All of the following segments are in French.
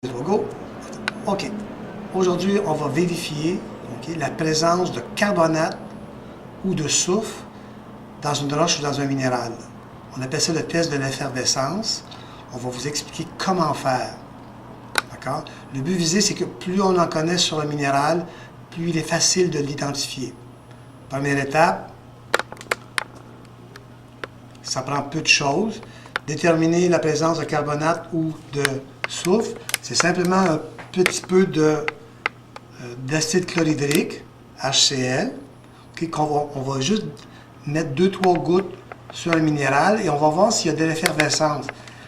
Go. OK. Aujourd'hui, on va vérifier la présence de carbonate ou de soufre dans une roche ou dans un minéral. On appelle ça le test de l'effervescence. On va vous expliquer comment faire. D'accord? Le but visé, c'est que plus on en connaît sur le minéral, plus il est facile de l'identifier. Première étape, ça prend peu de choses. Déterminer la présence de carbonate ou de soufre, c'est simplement un petit peu d'acide chlorhydrique, HCl, on va juste mettre 2-3 gouttes sur un minéral et on va voir s'il y a de l'effervescence,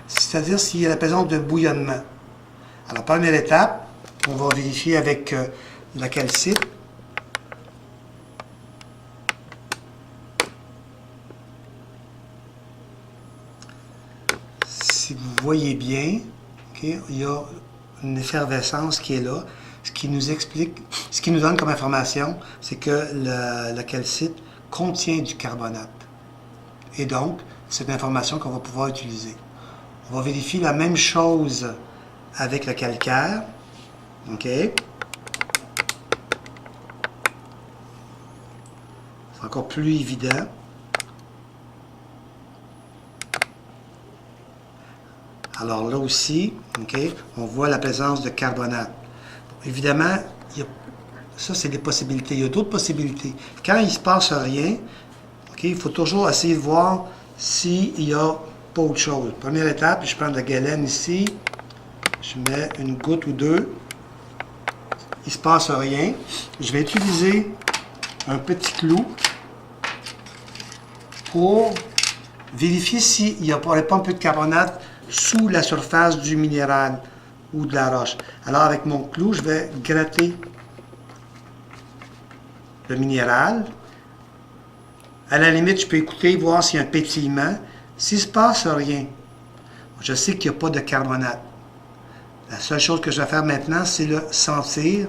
c'est-à-dire s'il y a la présence de bouillonnement. Alors, première étape, on va vérifier avec la calcite. Si vous voyez bien, il y a une effervescence qui est là. Ce qui nous explique, ce qui nous donne comme information, c'est que la calcite contient du carbonate. Et donc, c'est une information qu'on va pouvoir utiliser. On va vérifier la même chose avec le calcaire. OK? C'est encore plus évident. Alors là aussi, on voit la présence de carbonate. Évidemment, ça c'est des possibilités. Il y a d'autres possibilités. Quand il ne se passe rien, il faut toujours essayer de voir s'il n'y a pas autre chose. Première étape, je prends de la galène ici. Je mets une goutte ou deux. Il ne se passe rien. Je vais utiliser un petit clou pour vérifier s'il n'y a pas un peu de carbonate sous la surface du minéral ou de la roche. Alors avec mon clou, je vais gratter le minéral. À la limite, je peux écouter, voir s'il y a un pétillement. S'il ne se passe rien, je sais qu'il n'y a pas de carbonate. La seule chose que je vais faire maintenant, c'est le sentir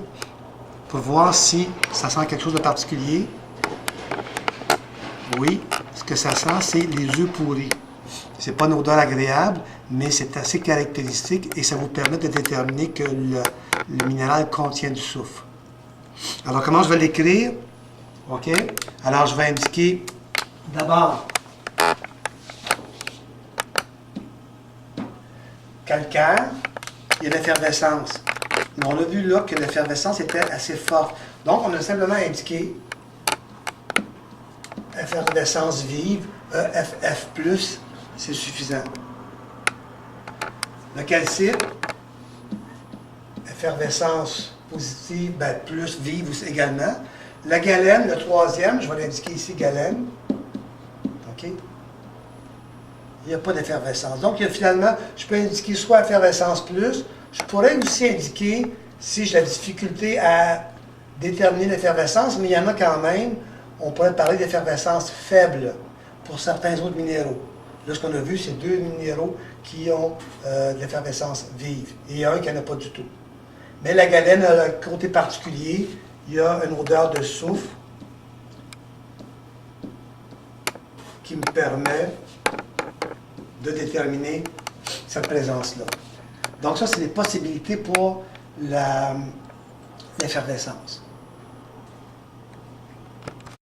pour voir si ça sent quelque chose de particulier. Oui, ce que ça sent, c'est les œufs pourris. C'est pas une odeur agréable, mais c'est assez caractéristique et ça vous permet de déterminer que le minéral contient du soufre. Alors, comment je vais l'écrire? OK? Alors, je vais indiquer d'abord calcaire et l'effervescence. Mais on a vu là que l'effervescence était assez forte. Donc, on a simplement indiqué effervescence vive, EFF+, c'est suffisant. Le calcite, effervescence positive, plus vive également. La galène, le troisième, je vais l'indiquer ici, galène. OK? Il n'y a pas d'effervescence. Donc, finalement, je peux indiquer soit effervescence plus. Je pourrais aussi indiquer, si j'ai la difficulté à déterminer l'effervescence, mais il y en a quand même, on pourrait parler d'effervescence faible pour certains autres minéraux. Là, ce qu'on a vu, c'est deux minéraux qui ont de l'effervescence vive et un qui n'en a pas du tout. Mais la galène a un côté particulier. Il y a une odeur de soufre qui me permet de déterminer cette présence-là. Donc ça, c'est les possibilités pour l'effervescence.